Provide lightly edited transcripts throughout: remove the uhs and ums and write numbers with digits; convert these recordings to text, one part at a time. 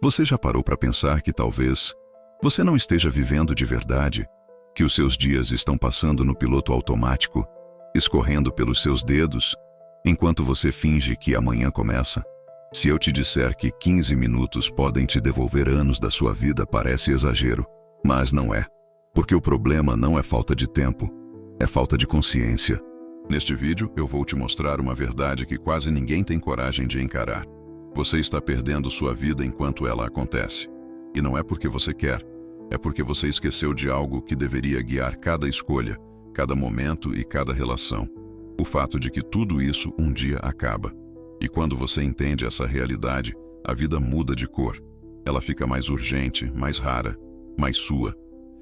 Você já parou para pensar que talvez você não esteja vivendo de verdade, que os seus dias estão passando no piloto automático, escorrendo pelos seus dedos, enquanto você finge que amanhã começa? Se eu te disser que 15 minutos podem te devolver anos da sua vida, parece exagero, mas não é. Porque o problema não é falta de tempo, é falta de consciência. Neste vídeo, eu vou te mostrar uma verdade que quase ninguém tem coragem de encarar. Você está perdendo sua vida enquanto ela acontece. E não é porque você quer, é porque você esqueceu de algo que deveria guiar cada escolha, cada momento e cada relação. O fato de que tudo isso um dia acaba. E quando você entende essa realidade, a vida muda de cor. Ela fica mais urgente, mais rara, mais sua.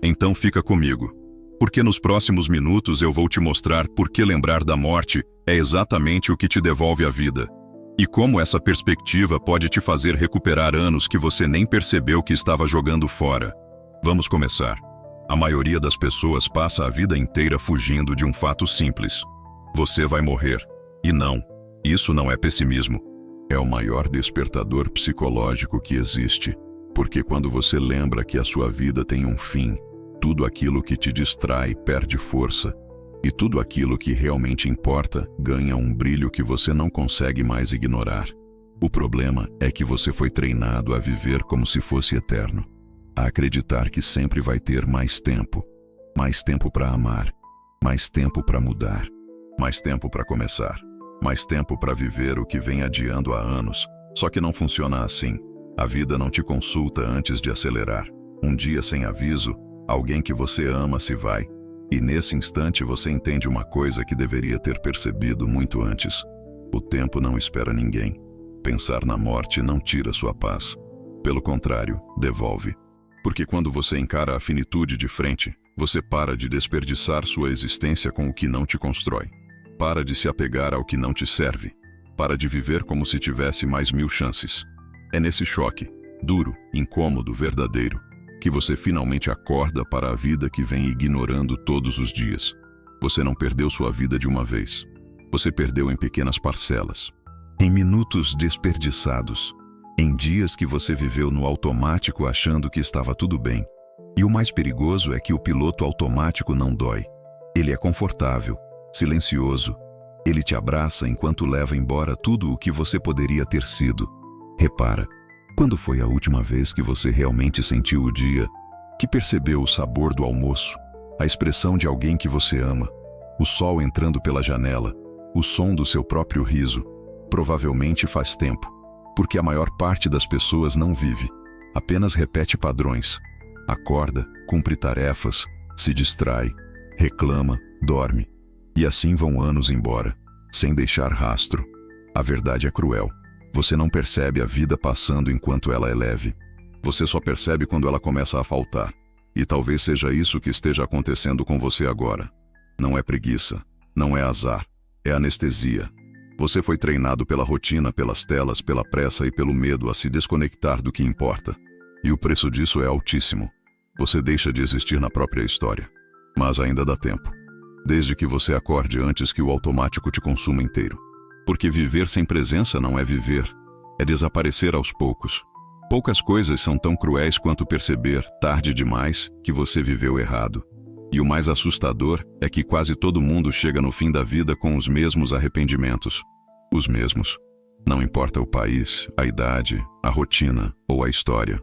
Então fica comigo, porque nos próximos minutos eu vou te mostrar por que lembrar da morte é exatamente o que te devolve a vida. E como essa perspectiva pode te fazer recuperar anos que você nem percebeu que estava jogando fora. Vamos começar. A maioria das pessoas passa a vida inteira fugindo de um fato simples. Você vai morrer. E não, isso não é pessimismo. É o maior despertador psicológico que existe. Porque quando você lembra que a sua vida tem um fim, tudo aquilo que te distrai perde força. E tudo aquilo que realmente importa ganha um brilho que você não consegue mais ignorar. O problema é que você foi treinado a viver como se fosse eterno. A acreditar que sempre vai ter mais tempo para amar, mais tempo para mudar, mais tempo para começar, mais tempo para viver o que vem adiando há anos. Só que não funciona assim. A vida não te consulta antes de acelerar. Um dia sem aviso, alguém que você ama se vai. E nesse instante você entende uma coisa que deveria ter percebido muito antes. O tempo não espera ninguém. Pensar na morte não tira sua paz. Pelo contrário, devolve. Porque quando você encara a finitude de frente, você para de desperdiçar sua existência com o que não te constrói. Para de se apegar ao que não te serve. Para de viver como se tivesse mais 1000 chances. É nesse choque, duro, incômodo, verdadeiro, que você finalmente acorda para a vida que vem ignorando todos os dias. Você não perdeu sua vida de uma vez. Você perdeu em pequenas parcelas. Em minutos desperdiçados. Em dias que você viveu no automático achando que estava tudo bem. E o mais perigoso é que o piloto automático não dói. Ele é confortável, silencioso. Ele te abraça enquanto leva embora tudo o que você poderia ter sido. Repara, quando foi a última vez que você realmente sentiu o dia, que percebeu o sabor do almoço, a expressão de alguém que você ama, o sol entrando pela janela, o som do seu próprio riso? Provavelmente faz tempo, porque a maior parte das pessoas não vive, apenas repete padrões. Acorda, cumpre tarefas, se distrai, reclama, dorme. E assim vão anos embora, sem deixar rastro. A verdade é cruel. Você não percebe a vida passando enquanto ela é leve. Você só percebe quando ela começa a faltar. E talvez seja isso que esteja acontecendo com você agora. Não é preguiça, não é azar, é anestesia. Você foi treinado pela rotina, pelas telas, pela pressa e pelo medo a se desconectar do que importa. E o preço disso é altíssimo. Você deixa de existir na própria história. Mas ainda dá tempo. Desde que você acorde antes que o automático te consuma inteiro. Porque viver sem presença não é viver, é desaparecer aos poucos. Poucas coisas são tão cruéis quanto perceber, tarde demais, que você viveu errado. E o mais assustador é que quase todo mundo chega no fim da vida com os mesmos arrependimentos. Os mesmos. Não importa o país, a idade, a rotina ou a história.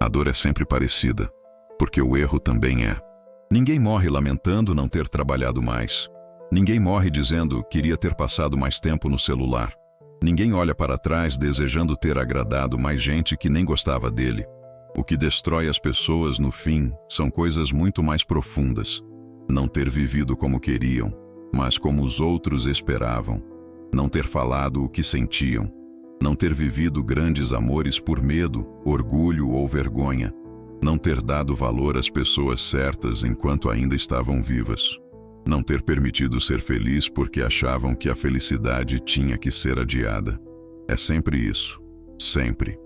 A dor é sempre parecida, porque o erro também é. Ninguém morre lamentando não ter trabalhado mais. Ninguém morre dizendo queria ter passado mais tempo no celular. Ninguém olha para trás desejando ter agradado mais gente que nem gostava dele. O que destrói as pessoas no fim são coisas muito mais profundas. Não ter vivido como queriam, mas como os outros esperavam. Não ter falado o que sentiam. Não ter vivido grandes amores por medo, orgulho ou vergonha. Não ter dado valor às pessoas certas enquanto ainda estavam vivas. Não ter permitido ser feliz porque achavam que a felicidade tinha que ser adiada. É sempre isso. Sempre.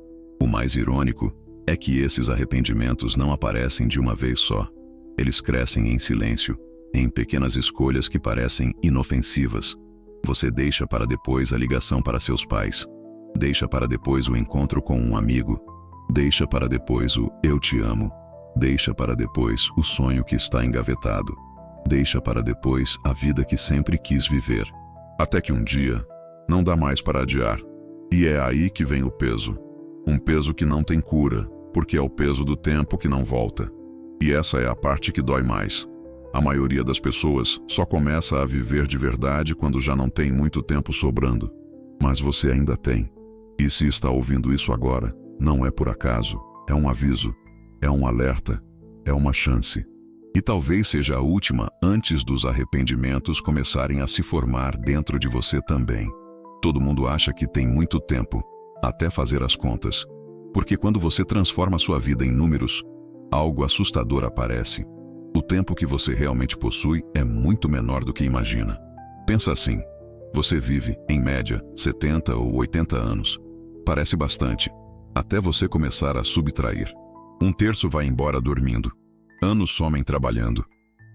O mais irônico é que esses arrependimentos não aparecem de uma vez só. Eles crescem em silêncio, em pequenas escolhas que parecem inofensivas. Você deixa para depois a ligação para seus pais. Deixa para depois o encontro com um amigo. Deixa para depois o eu te amo. Deixa para depois o sonho que está engavetado. Deixa para depois a vida que sempre quis viver. Até que um dia, não dá mais para adiar. E é aí que vem o peso. Um peso que não tem cura, porque é o peso do tempo que não volta. E essa é a parte que dói mais. A maioria das pessoas só começa a viver de verdade quando já não tem muito tempo sobrando. Mas você ainda tem. E se está ouvindo isso agora, não é por acaso, é um aviso, é um alerta, é uma chance. E talvez seja a última antes dos arrependimentos começarem a se formar dentro de você também. Todo mundo acha que tem muito tempo, até fazer as contas. Porque quando você transforma sua vida em números, algo assustador aparece. O tempo que você realmente possui é muito menor do que imagina. Pensa assim, você vive, em média, 70 ou 80 anos. Parece bastante, até você começar a subtrair. Um terço vai embora dormindo. Anos somem trabalhando.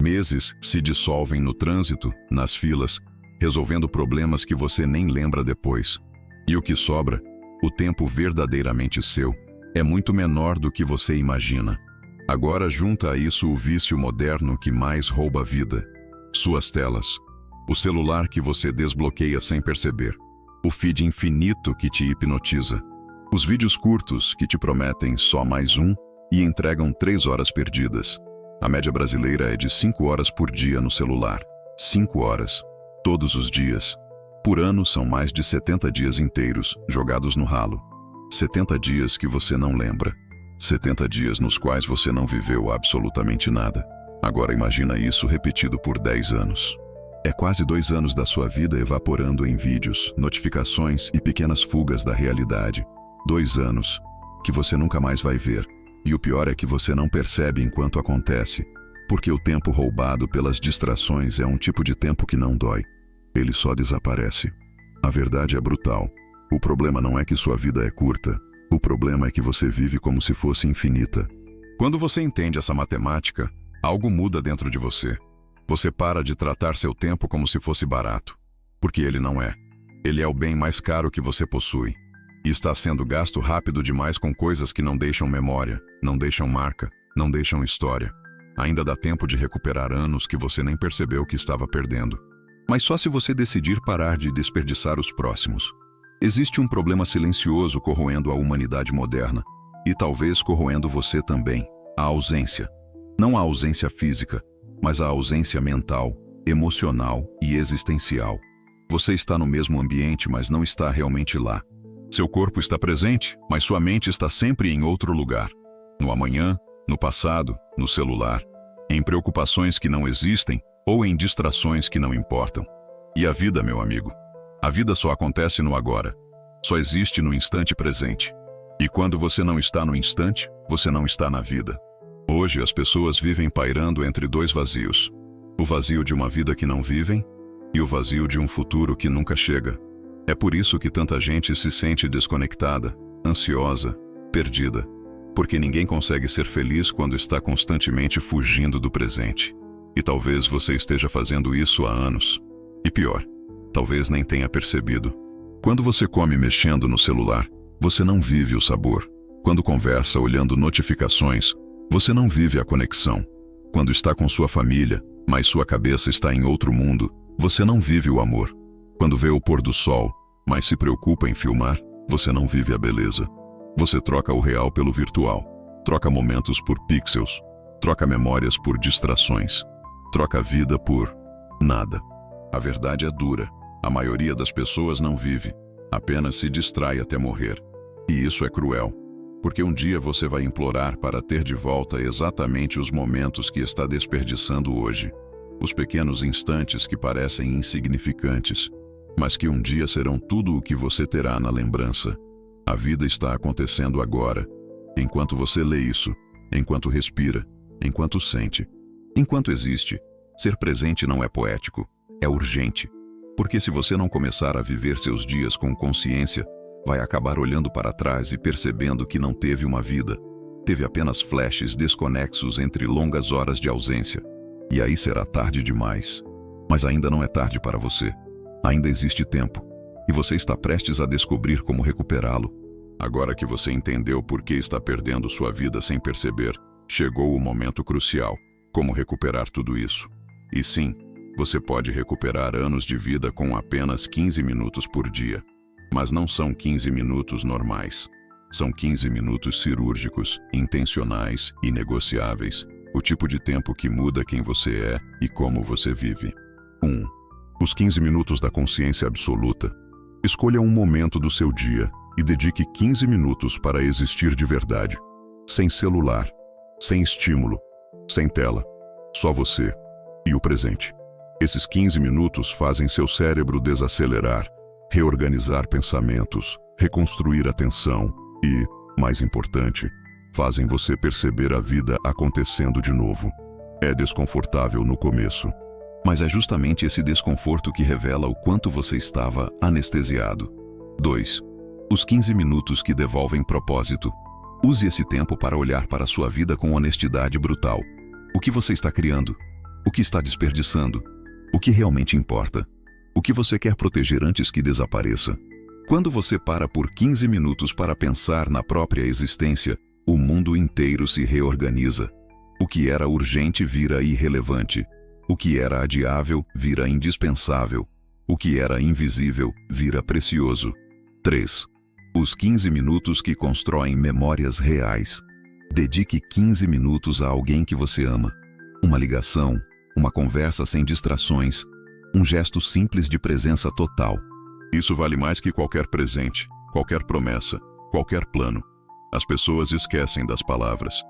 Meses se dissolvem no trânsito, nas filas, resolvendo problemas que você nem lembra depois. E o que sobra, o tempo verdadeiramente seu, é muito menor do que você imagina. Agora junta a isso o vício moderno que mais rouba a vida. Suas telas. O celular que você desbloqueia sem perceber. O feed infinito que te hipnotiza. Os vídeos curtos que te prometem só mais um e entregam 3 horas perdidas. A média brasileira é de 5 horas por dia no celular. 5 horas. Todos os dias. Por ano são mais de 70 dias inteiros jogados no ralo. 70 dias que você não lembra. 70 dias nos quais você não viveu absolutamente nada. Agora imagina isso repetido por 10 anos. É quase 2 anos da sua vida evaporando em vídeos, notificações e pequenas fugas da realidade. 2 anos que você nunca mais vai ver. E o pior é que você não percebe enquanto acontece, porque o tempo roubado pelas distrações é um tipo de tempo que não dói. Ele só desaparece. A verdade é brutal. O problema não é que sua vida é curta. O problema é que você vive como se fosse infinita. Quando você entende essa matemática, algo muda dentro de você. Você para de tratar seu tempo como se fosse barato. Porque ele não é. Ele é o bem mais caro que você possui. E está sendo gasto rápido demais com coisas que não deixam memória, não deixam marca, não deixam história. Ainda dá tempo de recuperar anos que você nem percebeu que estava perdendo. Mas só se você decidir parar de desperdiçar os próximos. Existe um problema silencioso corroendo a humanidade moderna, e talvez corroendo você também, a ausência. Não a ausência física, mas a ausência mental, emocional e existencial. Você está no mesmo ambiente, mas não está realmente lá. Seu corpo está presente, mas sua mente está sempre em outro lugar. No amanhã, no passado, no celular, em preocupações que não existem ou em distrações que não importam. E a vida, meu amigo? A vida só acontece no agora. Só existe no instante presente. E quando você não está no instante, você não está na vida. Hoje as pessoas vivem pairando entre 2 vazios. O vazio de uma vida que não vivem e o vazio de um futuro que nunca chega. É por isso que tanta gente se sente desconectada, ansiosa, perdida. Porque ninguém consegue ser feliz quando está constantemente fugindo do presente. E talvez você esteja fazendo isso há anos. E pior, talvez nem tenha percebido. Quando você come mexendo no celular, você não vive o sabor. Quando conversa olhando notificações, você não vive a conexão. Quando está com sua família, mas sua cabeça está em outro mundo, você não vive o amor. Quando vê o pôr do sol, mas se preocupa em filmar, você não vive a beleza. Você troca o real pelo virtual. Troca momentos por pixels. Troca memórias por distrações. Troca a vida por nada. A verdade é dura. A maioria das pessoas não vive. Apenas se distrai até morrer. E isso é cruel. Porque um dia você vai implorar para ter de volta exatamente os momentos que está desperdiçando hoje. Os pequenos instantes que parecem insignificantes, mas que um dia serão tudo o que você terá na lembrança. A vida está acontecendo agora, enquanto você lê isso, enquanto respira, enquanto sente, enquanto existe. Ser presente não é poético, é urgente. Porque se você não começar a viver seus dias com consciência, vai acabar olhando para trás e percebendo que não teve uma vida. Teve apenas flashes desconexos entre longas horas de ausência. E aí será tarde demais. Mas ainda não é tarde para você. Ainda existe tempo. E você está prestes a descobrir como recuperá-lo. Agora que você entendeu por que está perdendo sua vida sem perceber, chegou o momento crucial: como recuperar tudo isso. E sim, você pode recuperar anos de vida com apenas 15 minutos por dia. Mas não são 15 minutos normais. São 15 minutos cirúrgicos, intencionais e negociáveis. O tipo de tempo que muda quem você é e como você vive. 1. Os 15 minutos da consciência absoluta. Escolha um momento do seu dia e dedique 15 minutos para existir de verdade. Sem celular, sem estímulo, sem tela. Só você e o presente. Esses 15 minutos fazem seu cérebro desacelerar, reorganizar pensamentos, reconstruir atenção e, mais importante, fazem você perceber a vida acontecendo de novo. É desconfortável no começo, mas é justamente esse desconforto que revela o quanto você estava anestesiado. 2. Os 15 minutos que devolvem propósito. Use esse tempo para olhar para a sua vida com honestidade brutal. O que você está criando? O que está desperdiçando? O que realmente importa? O que você quer proteger antes que desapareça? Quando você para por 15 minutos para pensar na própria existência, o mundo inteiro se reorganiza. O que era urgente vira irrelevante. O que era adiável vira indispensável. O que era invisível vira precioso. 3. Os 15 minutos que constroem memórias reais. Dedique 15 minutos a alguém que você ama. Uma ligação, uma conversa sem distrações, um gesto simples de presença total. Isso vale mais que qualquer presente, qualquer promessa, qualquer plano. As pessoas esquecem das palavras,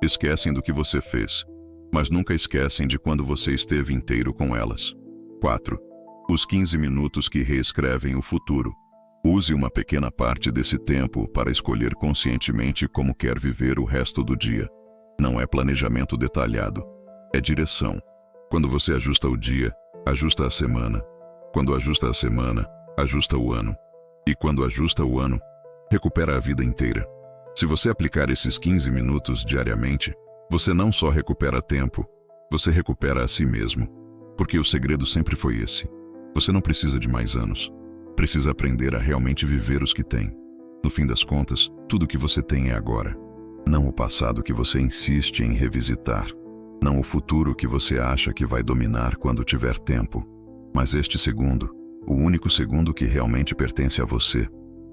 esquecem do que você fez, mas nunca esquecem de quando você esteve inteiro com elas. 4. Os 15 minutos que reescrevem o futuro. Use uma pequena parte desse tempo para escolher conscientemente como quer viver o resto do dia. Não é planejamento detalhado, é direção. Quando você ajusta o dia, ajusta a semana. Quando ajusta a semana, ajusta o ano. E quando ajusta o ano, recupera a vida inteira. Se você aplicar esses 15 minutos diariamente, você não só recupera tempo, você recupera a si mesmo. Porque o segredo sempre foi esse. Você não precisa de mais anos. Precisa aprender a realmente viver os que tem. No fim das contas, tudo o que você tem é agora. Não o passado que você insiste em revisitar. Não o futuro que você acha que vai dominar quando tiver tempo. Mas este segundo, o único segundo que realmente pertence a você.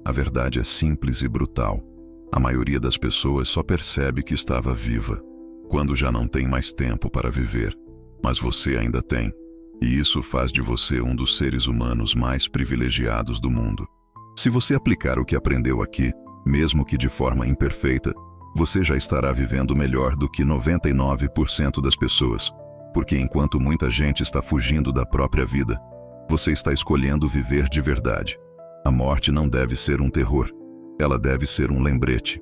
A verdade é simples e brutal. A maioria das pessoas só percebe que estava viva quando já não tem mais tempo para viver. Mas você ainda tem. E isso faz de você um dos seres humanos mais privilegiados do mundo. Se você aplicar o que aprendeu aqui, mesmo que de forma imperfeita, você já estará vivendo melhor do que 99% das pessoas. Porque enquanto muita gente está fugindo da própria vida, você está escolhendo viver de verdade. A morte não deve ser um terror. Ela deve ser um lembrete.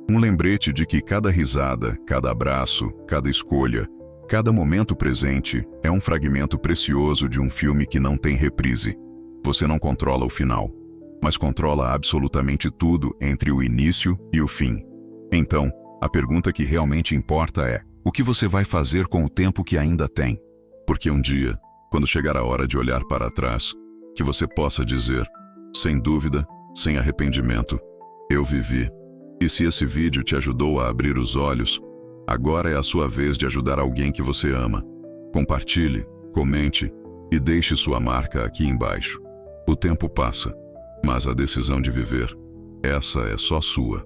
Um lembrete de que cada risada, cada abraço, cada escolha, cada momento presente é um fragmento precioso de um filme que não tem reprise. Você não controla o final, mas controla absolutamente tudo entre o início e o fim. Então, a pergunta que realmente importa é: o que você vai fazer com o tempo que ainda tem? Porque um dia, quando chegar a hora de olhar para trás, que você possa dizer, sem dúvida, sem arrependimento, eu vivi. E se esse vídeo te ajudou a abrir os olhos, agora é a sua vez de ajudar alguém que você ama. Compartilhe, comente e deixe sua marca aqui embaixo. O tempo passa, mas a decisão de viver, essa é só sua.